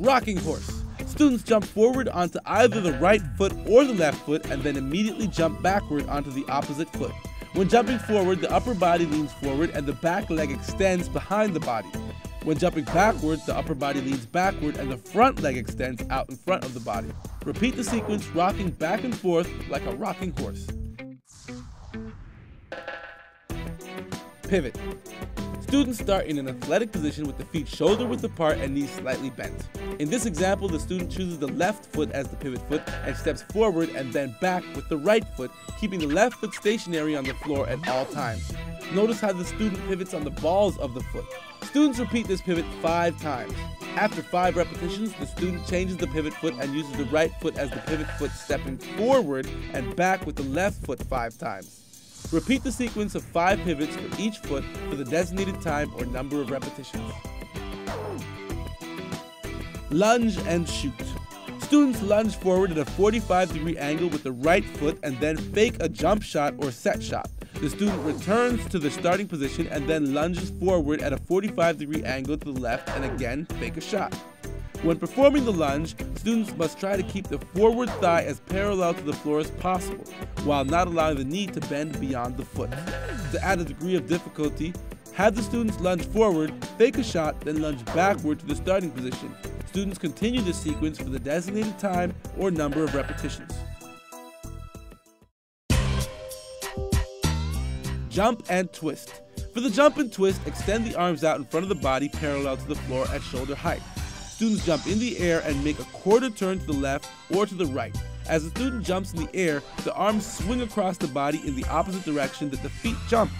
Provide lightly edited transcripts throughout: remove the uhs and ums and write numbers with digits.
Rocking horse. Students jump forward onto either the right foot or the left foot and then immediately jump backward onto the opposite foot. When jumping forward, the upper body leans forward and the back leg extends behind the body. When jumping backwards, the upper body leans backward and the front leg extends out in front of the body. Repeat the sequence, rocking back and forth like a rocking horse. Pivot. Students start in an athletic position with the feet shoulder-width apart and knees slightly bent. In this example, the student chooses the left foot as the pivot foot and steps forward and then back with the right foot, keeping the left foot stationary on the floor at all times. Notice how the student pivots on the balls of the foot. Students repeat this pivot 5 times. After 5 repetitions, the student changes the pivot foot and uses the right foot as the pivot foot, stepping forward and back with the left foot 5 times. Repeat the sequence of 5 pivots for each foot for the designated time or number of repetitions. Lunge and shoot. Students lunge forward at a 45-degree angle with the right foot and then fake a jump shot or set shot. The student returns to the starting position and then lunges forward at a 45-degree angle to the left and again fake a shot. When performing the lunge, students must try to keep the forward thigh as parallel to the floor as possible, while not allowing the knee to bend beyond the foot. To add a degree of difficulty, have the students lunge forward, fake a shot, then lunge backward to the starting position. Students continue this sequence for the designated time or number of repetitions. Jump and twist. For the jump and twist, extend the arms out in front of the body parallel to the floor at shoulder height. Students jump in the air and make a quarter turn to the left or to the right. As the student jumps in the air, the arms swing across the body in the opposite direction that the feet jumped.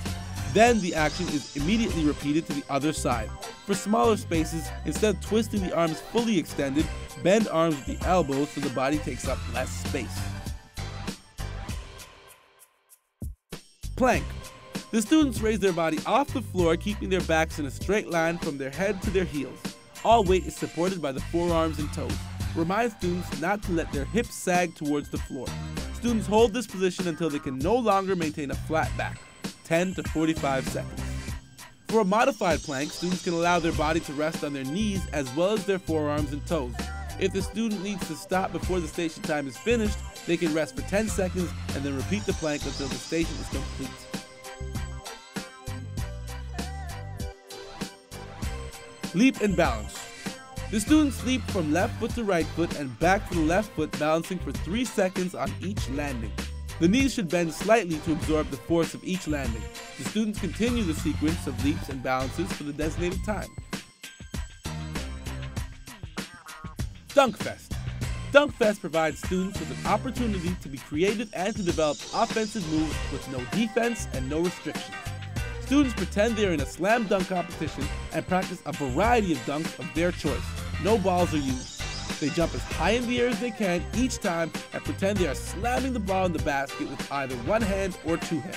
Then the action is immediately repeated to the other side. For smaller spaces, instead of twisting the arms fully extended, bend arms with the elbows so the body takes up less space. Plank. The students raise their body off the floor, keeping their backs in a straight line from their head to their heels. All weight is supported by the forearms and toes. Remind students not to let their hips sag towards the floor. Students hold this position until they can no longer maintain a flat back, 10 to 45 seconds. For a modified plank, students can allow their body to rest on their knees as well as their forearms and toes. If the student needs to stop before the station time is finished, they can rest for 10 seconds and then repeat the plank until the station is complete. Leap and balance. The students leap from left foot to right foot and back to the left foot, balancing for 3 seconds on each landing. The knees should bend slightly to absorb the force of each landing. The students continue the sequence of leaps and balances for the designated time. Dunk Fest. Dunk Fest provides students with an opportunity to be creative and to develop offensive moves with no defense and no restrictions. Students pretend they are in a slam dunk competition and practice a variety of dunks of their choice. No balls are used. They jump as high in the air as they can each time and pretend they are slamming the ball in the basket with either one hand or 2 hands.